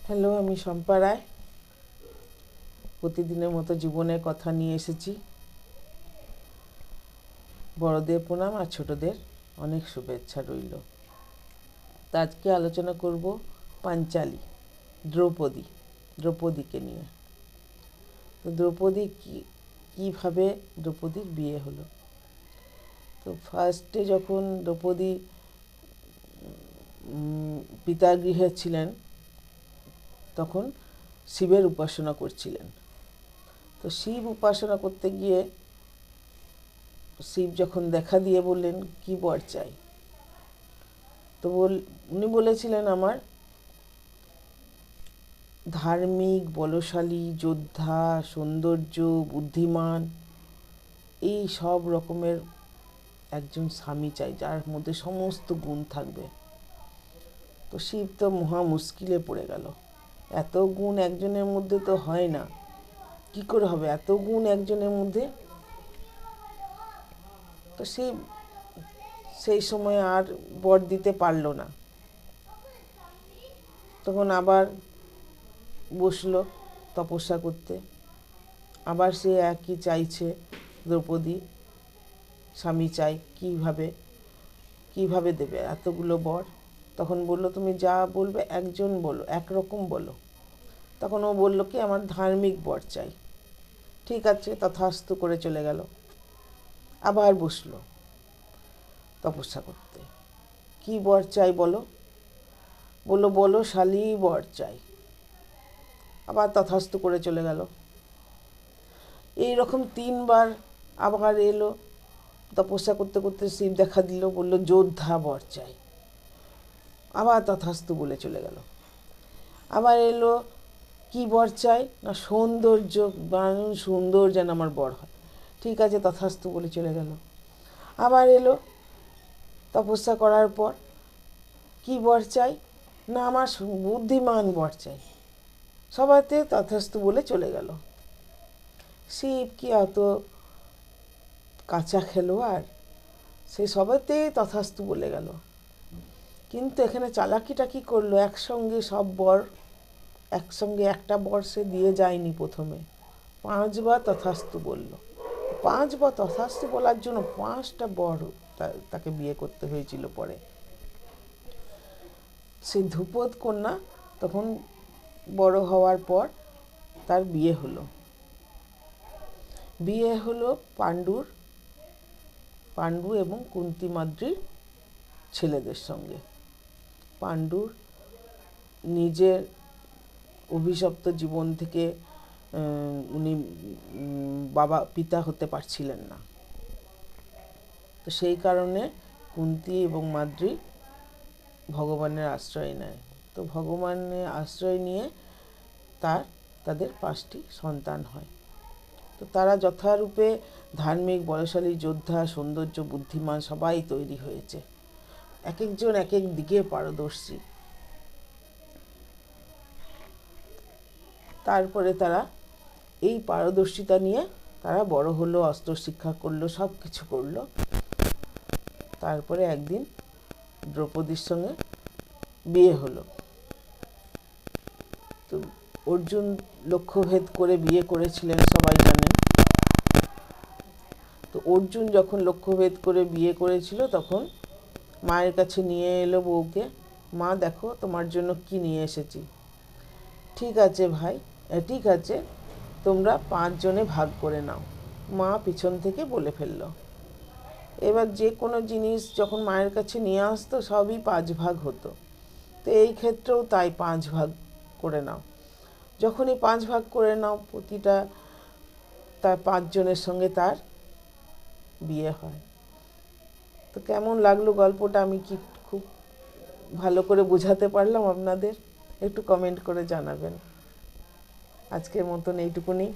Hello, আমি শম্পা রায়। প্রতিদিনের মতো জীবনের কথা নিয়ে এসেছি। বড়দের প্রণাম আর ছোটদের অনেক শুভেচ্ছা রইল। তা আজকে আলোচনা করব পাঞ্চালী, দ্রৌপদীকে নিয়ে। তো দ্রৌপদী কীভাবে দ্রৌপদীর বিয়ে হলো। তো ফার্স্টে যখন দ্রৌপদী পিতার গৃহে ছিলেন তখন শিবের উপাসনা করছিলেন। তো শিব উপাসনা করতে গিয়ে শিব যখন দেখা দিয়ে বললেন কি বর চাই, তো উনি বলেছিলেন আমার ধার্মিক, বলশালী, যোদ্ধা, সৌন্দর্য, বুদ্ধিমান, এই সব রকমের একজন স্বামী চাই যার মধ্যে সমস্ত গুণ থাকবে। তো শিব তো মহা মুশকিলে পড়ে গেল। এত গুণ একজনের মধ্যে তো হয় না, কি করে হবে এত গুণ একজনের মধ্যে। তো শিব সেই সময় আর বর দিতে পারল না। তখন আবার বসলো তপস্যা করতে। আবার সে একই চাইছে, দ্রৌপদী স্বামী চাই, কিভাবে দেবে এতগুলো বর। তখন বলল তুমি যা বলবে একজন বলো, একরকম বলো। তখন ও বলল কি আমার ধার্মিক বর চাই। ঠিক আছে, তথাস্তু করে চলে গেল। আবার বসলো তপস্যা করতে। কি বর চাই বলো? বললো বলশালী বর চাই। আবার তথাস্তু করে চলে গেল। এই রকম 3 বার আবার এলো। তপস্যা করতে করতে শিব দেখা দিল, বলল যোদ্ধা বর চাই। আবার তথাস্তু বলে চলে গেল। আবার এলো কি বর চাই না সৌন্দর্য, সুন্দর যেন আমার বর হয়। ঠিক আছে, তথাস্তু বলে চলে গেল। আবার এলো তপস্যা করার পর কি বর চাই না আমার বুদ্ধিমান বর চাই। সবাইতে তথাস্তু বলে চলে গেল। শিব কি অত কাঁচা খেলোয়াড়, সে সবাইতেই তথাস্তু বলে গেল। কিন্তু এখানে চালাকিটা কি করলো, একসঙ্গে সব বর একসঙ্গে একটা বর সে দিয়ে যায়নি। প্রথমে 5 বার তথাস্তু বলল। 5 বার তথাস্তু বলার জন্য 5টা বর তাকে বিয়ে করতে হয়েছিল। পরে সেই ধ্রুপদ কন্যা তখন বড় হওয়ার পর তার বিয়ে হলো পাণ্ডু এবং কুন্তী মাদ্রির ছেলেদের সঙ্গে। পাণ্ডুর নিজের অভিশপ্ত জীবন থেকে উনি পিতা হতে পারছিলেন না। তো সেই কারণে কুন্তী এবং মাদ্রি ভগবানের আশ্রয় নেয়। তো ভগবানের আশ্রয় নিয়ে তাদের 5টি সন্তান হয়। তো তারা যথারূপে ধার্মিক, বলশালী, যোদ্ধা, সৌন্দর্য, বুদ্ধিমান সবাই তৈরি হয়েছে। এক একজন এক এক দিকে পারদর্শী। তারপরে তারা এই পারদর্শিতা নিয়ে তারা বড় হলো, অস্ত্র শিক্ষা করলো, সব কিছু করলো। তারপরে একদিন দ্রৌপদীর সঙ্গে বিয়ে হলো। তো অর্জুন লক্ষ্যভেদ করে বিয়ে করেছিলেন, সবাই জানেন। তো অর্জুন যখন লক্ষ্যভেদ করে বিয়ে করেছিল তখন মায়ের কাছে নিয়ে এলো বউকে। মা দেখো তোমার জন্য কি নিয়ে এসেছি। ঠিক আছে ভাই, ঠিক আছে, তোমরা 5 জনে ভাগ করে নাও। মা পিছন থেকে বলে ফেলল। এবার যে কোনো জিনিস যখন মায়ের কাছে নিয়ে আসতো সবই 5 ভাগ হতো। তো এই ক্ষেত্রেও তাই 5 ভাগ করে নাও। যখনই 5 ভাগ করে নাও, প্রতিটা তার 5 জনের সঙ্গে তার বিয়ে হয়। তো কেমন লাগলো গল্পটা, আমি কি খুব ভালো করে বোঝাতে পারলাম আপনাদের? একটু কমেন্ট করে জানাবেন। আজকের মতন এইটুকুনি।